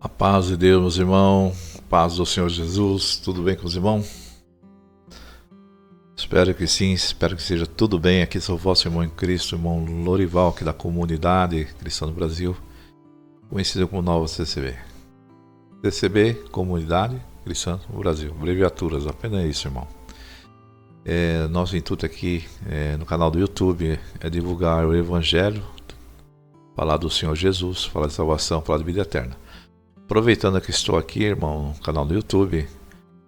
A paz de Deus, meus irmãos, paz do Senhor Jesus, tudo bem com os irmãos? Espero que sim, espero que seja tudo bem. Aqui sou o vosso irmão em Cristo, irmão Lorival, aqui da Comunidade Cristã do Brasil, conhecido como Nova CCB. CCB, Comunidade Cristã do Brasil, abreviaturas, apenas isso, irmão. Nosso intuito aqui no canal do YouTube é divulgar o Evangelho, falar do Senhor Jesus, falar de salvação, falar de vida eterna. Aproveitando que estou aqui, irmão, no canal do YouTube,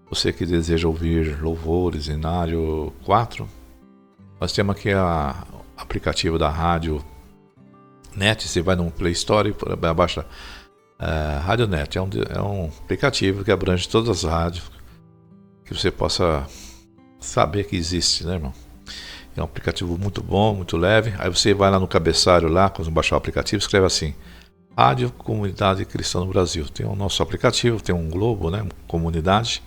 você que deseja ouvir louvores, Inário 4, nós temos aqui o aplicativo da Rádio Net. Você vai no Play Store e baixa Rádio Net. É um aplicativo que abrange todas as rádios que você possa saber que existe, né, irmão? É um aplicativo muito bom, muito leve. Aí você vai lá no cabeçalho, lá, quando baixar o aplicativo, escreve assim: Rádio Comunidade Cristã do Brasil. Tem o nosso aplicativo, tem um globo, né? Comunidade.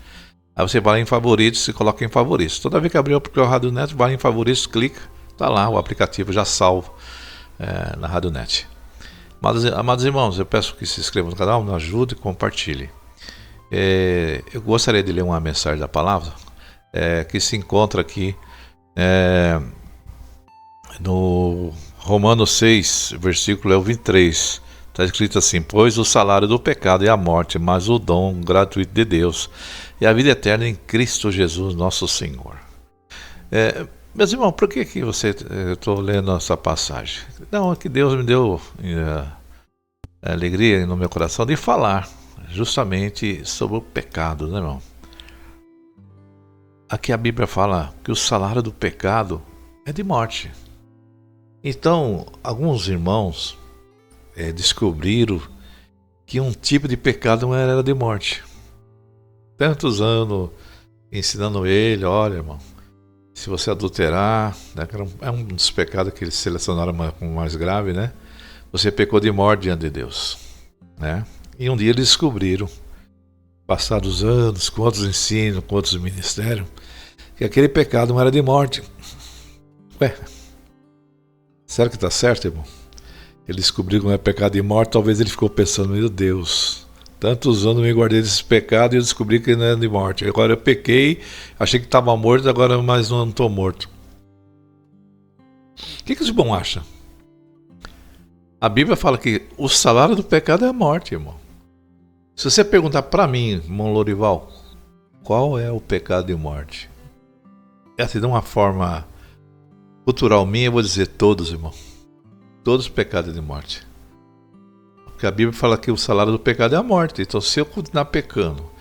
Aí você vai lá em favoritos e coloca em favoritos. Toda vez que abrir o Rádio Net, vai em favoritos, clica, tá lá o aplicativo já salvo na Rádio Net. Amados irmãos, eu peço que se inscrevam no canal, me ajude e compartilhe. Eu gostaria de ler uma mensagem da palavra que se encontra aqui no Romanos 6, versículo 23. Está escrito assim: pois o salário do pecado é a morte, mas o dom gratuito de Deus é a vida eterna em Cristo Jesus nosso Senhor. Meus irmãos, por que eu estou lendo essa passagem? Não, é que Deus me deu alegria no meu coração de falar justamente sobre o pecado, né, irmão? Aqui a Bíblia fala que o salário do pecado é de morte. Então, alguns irmãos descobriram que um tipo de pecado não era de morte. Tantos anos ensinando ele: olha, irmão, se você adulterar, né, é um dos pecados que eles selecionaram como mais grave, né? Você pecou de morte diante de Deus, né? E um dia eles descobriram, passados anos, com outros ensinos, com outros ministérios, que aquele pecado não era de morte. Ué, será que está certo, irmão? Ele descobriu que não é pecado de morte. Talvez ele ficou pensando: meu Deus, tantos anos me guardei desse pecado e eu descobri que não é de morte. Agora eu pequei, achei que estava morto, agora mais não estou morto. O que os irmãos acham? A Bíblia fala que o salário do pecado é a morte, irmão. Se você perguntar para mim, irmão Lorival, qual é o pecado de morte? Essa de uma forma cultural minha, eu vou dizer todos, irmão. Todos os pecados de morte. Porque a Bíblia fala que o salário do pecado é a morte. Então, se eu continuar pecando,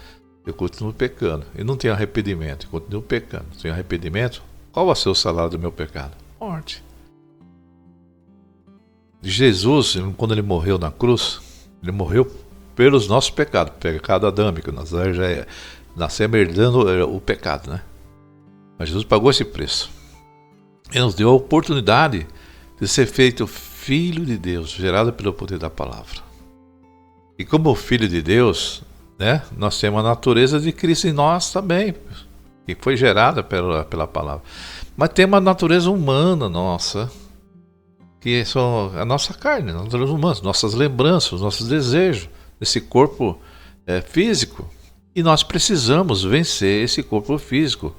eu continuo pecando e não tenho arrependimento, eu continuo pecando, não tenho arrependimento, qual vai ser o salário do meu pecado? Morte. Jesus, quando ele morreu na cruz, ele morreu pelos nossos pecados, pecado adâmico. Nós já nascemos herdando o pecado, né? Mas Jesus pagou esse preço. Ele nos deu a oportunidade de ser feito filho de Deus, gerado pelo poder da palavra. E como filho de Deus, né, nós temos a natureza de Cristo em nós também, que foi gerada pela palavra. Mas temos a natureza humana nossa, que são a nossa carne, a natureza humana, nossas lembranças, nossos desejos, esse corpo físico. E nós precisamos vencer esse corpo físico,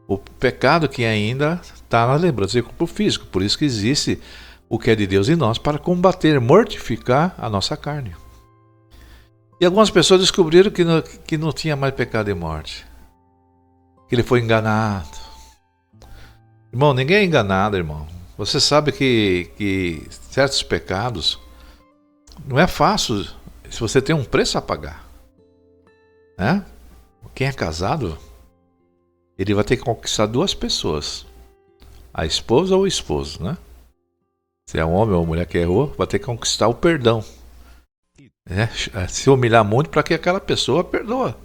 o pecado que ainda está na lembrança do corpo físico. Por isso que existe o que é de Deus em nós, para combater, mortificar a nossa carne. E algumas pessoas descobriram que não tinha mais pecado e morte, que ele foi enganado. Irmão, ninguém é enganado, irmão. Você sabe que certos pecados não é fácil, se você tem um preço a pagar, né? Quem é casado, ele vai ter que conquistar duas pessoas, a esposa ou o esposo, né? Se é um homem ou uma mulher que errou, vai ter que conquistar o perdão. Se humilhar muito para que aquela pessoa perdoa.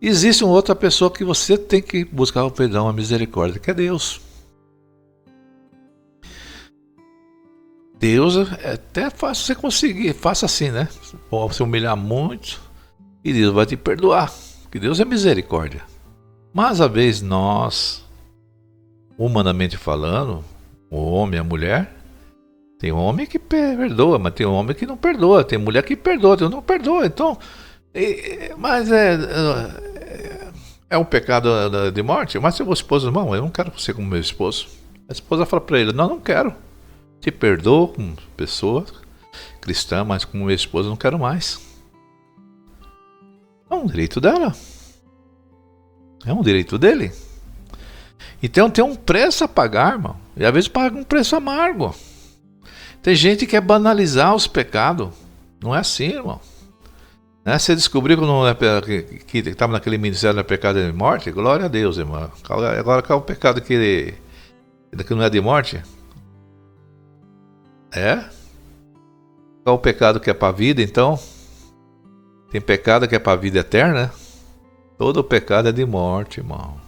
Existe uma outra pessoa que você tem que buscar o perdão, a misericórdia, que é Deus. Deus é até fácil você conseguir, faça assim, né? Você humilhar muito e Deus vai te perdoar, porque Deus é misericórdia. Mas às vezes nós, humanamente falando, o homem e a mulher, Tem homem que perdoa, mas tem homem que não perdoa. Tem mulher que perdoa, tem não perdoa. Então, mas é um pecado de morte. Mas se o esposo, irmão, eu não quero você como meu esposo. A esposa fala para ele, não quero. Te perdoo como pessoa cristã, mas como meu esposo eu não quero mais. É um direito dela. É um direito dele. Então tem um preço a pagar, irmão. E às vezes paga um preço amargo. Tem gente que quer banalizar os pecados. Não é assim, irmão. Né? Você descobriu que estava naquele ministério da pecado de morte? Glória a Deus, irmão. Agora qual é o pecado que não é de morte? Qual o pecado que é para a vida, então? Tem pecado que é para a vida eterna? Todo pecado é de morte, irmão.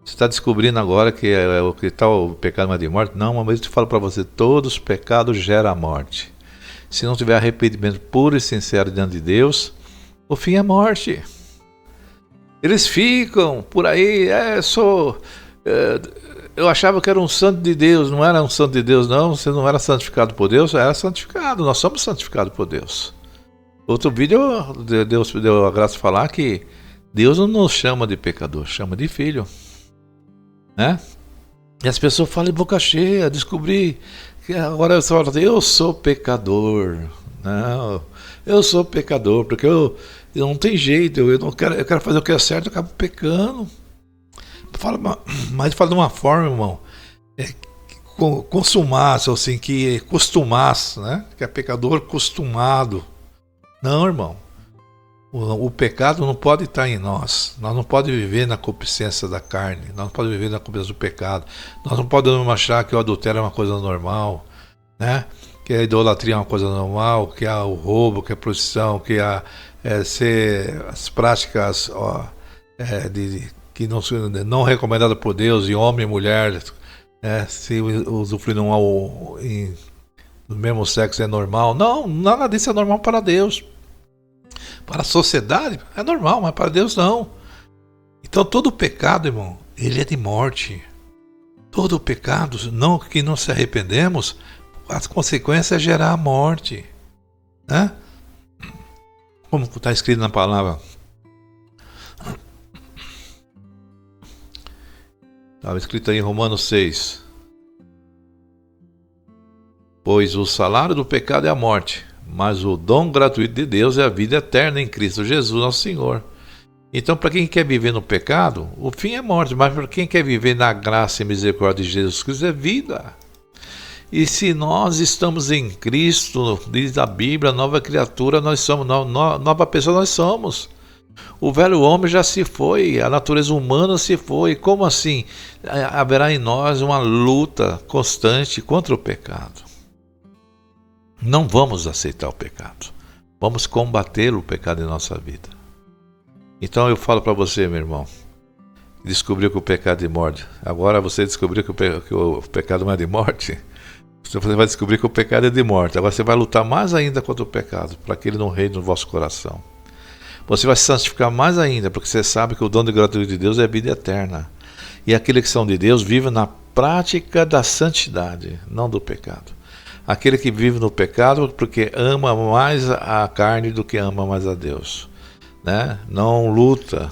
Você está descobrindo agora que o que está o pecado mais de morte? Não, mas eu te falo para você, todos os pecados geram a morte. Se não tiver arrependimento puro e sincero diante de Deus, o fim é morte. Eles ficam por aí, eu achava que era um santo de Deus. Não era um santo de Deus, não. Você não era santificado por Deus, era santificado. Nós somos santificados por Deus. Outro vídeo, Deus deu a graça de falar que Deus não nos chama de pecador, chama de filho. Né? E as pessoas falam de boca cheia, descobri que agora eu sou pecador. Não, eu sou pecador, porque eu não tem jeito, eu quero fazer o que é certo, eu acabo pecando. Mas fala de uma forma, irmão, consumasse, assim, que costumasse, né? Que é pecador acostumado. Não, irmão. O pecado não pode estar em nós. Nós não podemos viver na concupiscência da carne. Nós não podemos viver na concupiscência do pecado. Nós não podemos achar que o adultério é uma coisa normal, né? Que a idolatria é uma coisa normal, que o roubo, que a prostituição, que as práticas que não recomendadas por Deus, de homem e mulher, se usufruir do mesmo sexo é normal. Não, nada disso é normal para Deus. Para a sociedade é normal, mas para Deus não. Então todo pecado, irmão, ele é de morte. Todo pecado, que não se arrependemos, as consequências é gerar a morte. Né? Como está escrito na palavra. Estava escrito aí em Romanos 6. Pois o salário do pecado é a morte, mas o dom gratuito de Deus é a vida eterna em Cristo Jesus, nosso Senhor. Então, para quem quer viver no pecado, o fim é morte, mas para quem quer viver na graça e misericórdia de Jesus Cristo é vida. E se nós estamos em Cristo, diz a Bíblia, nova criatura, nós somos, nova pessoa nós somos. O velho homem já se foi, a natureza humana se foi. Como assim? Haverá em nós uma luta constante contra o pecado. Não vamos aceitar o pecado. Vamos combater o pecado em nossa vida. Então eu falo para você, meu irmão, descobriu que o pecado é de morte. Agora você descobriu que o pecado não é de morte. Você vai descobrir que o pecado é de morte. Agora você vai lutar mais ainda contra o pecado, para que ele não reine no vosso coração. Você vai se santificar mais ainda, porque você sabe que o dom de gratuito de Deus é a vida eterna. E aqueles que são de Deus vivem na prática da santidade, não do pecado. Aquele que vive no pecado porque ama mais a carne do que ama mais a Deus. Né? Não luta.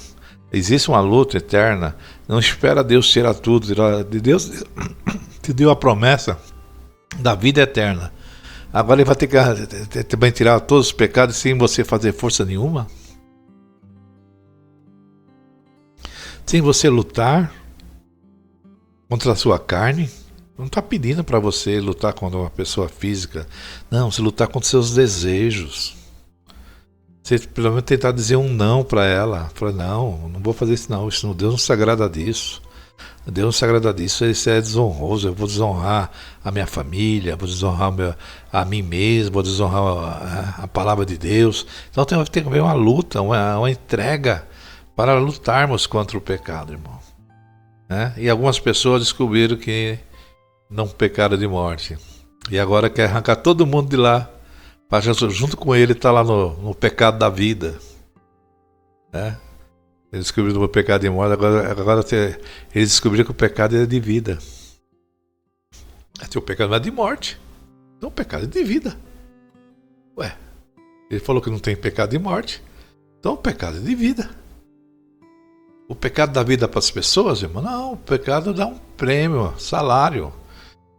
Existe uma luta eterna. Não espera Deus tirar tudo. Deus te deu a promessa da vida eterna. Agora ele vai ter que também tirar todos os pecados sem você fazer força nenhuma. Sem você lutar contra a sua carne. Não está pedindo para você lutar contra uma pessoa física. Não, você lutar contra seus desejos. Você pelo menos tentar dizer um não para ela. Falar, não vou fazer isso não. Deus não se agrada disso. Deus não se agrada disso. Isso é desonroso. Eu vou desonrar a minha família, vou desonrar a mim mesmo, vou desonrar a palavra de Deus. Então tem que haver uma luta, uma entrega para lutarmos contra o pecado, irmão. Né? E algumas pessoas descobriram que não pecaram de morte. E agora quer arrancar todo mundo de lá, para junto com ele estar lá no pecado da vida. Né? Eles descobriram o pecado de morte, agora eles descobriram que o pecado é de vida. O pecado não é de morte. Então o pecado é de vida. Ué, ele falou que não tem pecado de morte. Então o pecado é de vida. O pecado dá vida para as pessoas, irmão? Não, o pecado dá um prêmio, salário,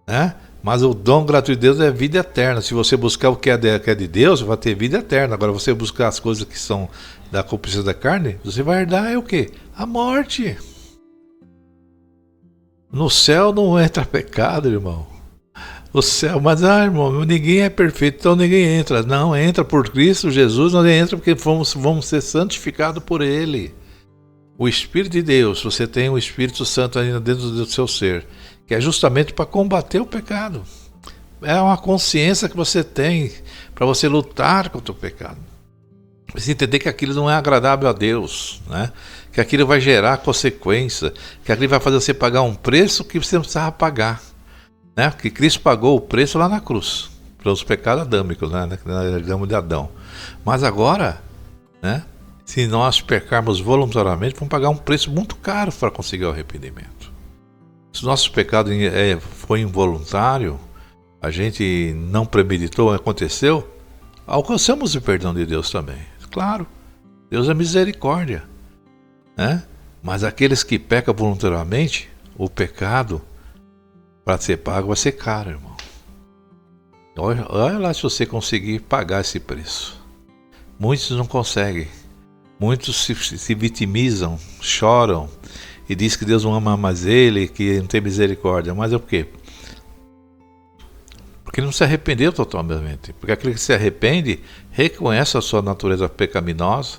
né? Mas o dom gratuito de Deus é vida eterna. Se você buscar o que é de Deus, vai ter vida eterna. Agora, você buscar as coisas que são da concupiscência da carne, você vai herdar o quê? A morte. No céu não entra pecado, irmão. O céu, mas irmão, ninguém é perfeito, então ninguém entra. Não, entra por Cristo Jesus, nós entra porque vamos ser santificados por Ele. O Espírito de Deus, você tem o Espírito Santo ainda dentro do seu ser, que é justamente para combater o pecado. É uma consciência que você tem para você lutar contra o pecado. Você entender que aquilo não é agradável a Deus, né? Que aquilo vai gerar consequência, que aquilo vai fazer você pagar um preço que você não precisava pagar, né? Que Cristo pagou o preço lá na cruz, pelos pecados adâmicos, né? Na de Adão. Mas agora, né? Se nós pecarmos voluntariamente, vamos pagar um preço muito caro para conseguir o arrependimento. Se o nosso pecado foi involuntário, a gente não premeditou, aconteceu, alcançamos o perdão de Deus também. Claro, Deus é misericórdia, né? Mas aqueles que pecam voluntariamente, o pecado, para ser pago, vai ser caro, irmão. Olha lá se você conseguir pagar esse preço. Muitos não conseguem. Muitos se vitimizam, choram e diz que Deus não ama mais ele, que não tem misericórdia. Mas é o quê? Porque não se arrependeu totalmente. Porque aquele que se arrepende reconhece a sua natureza pecaminosa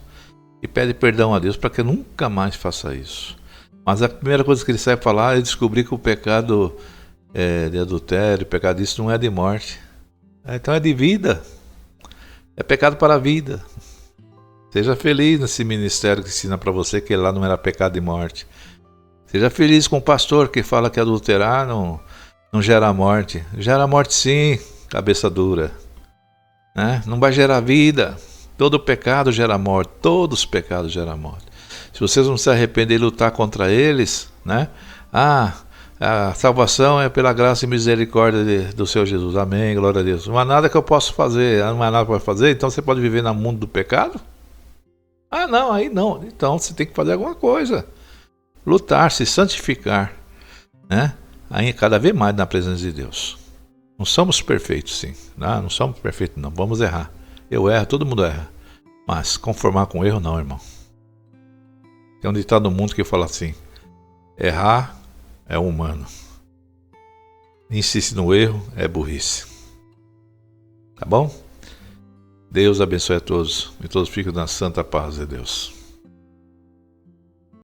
e pede perdão a Deus para que nunca mais faça isso. Mas a primeira coisa que ele sai falar é descobrir que o pecado de adultério, o pecado disso não é de morte. Então é de vida. É pecado para a vida. Seja feliz nesse ministério que ensina para você que lá não era pecado de morte. Seja feliz com o pastor que fala que adulterar não gera morte. Gera morte sim, cabeça dura. Né? Não vai gerar vida. Todo pecado gera morte. Todos os pecados geram morte. Se vocês não se arrepender e lutar contra eles, né? A salvação é pela graça e misericórdia do Senhor Jesus. Amém, glória a Deus. Não há nada que eu possa fazer. Não há nada para fazer. Então você pode viver no mundo do pecado? Não, aí não. Então você tem que fazer alguma coisa. Lutar, se santificar, né? Aí cada vez mais na presença de Deus. Não somos perfeitos, sim. Não somos perfeitos, não. Vamos errar. Eu erro, todo mundo erra. Mas conformar com erro, não, irmão. Tem um ditado no mundo que fala assim: errar é humano. Insiste no erro é burrice. Tá bom? Deus abençoe a todos e todos fiquem na santa paz de Deus.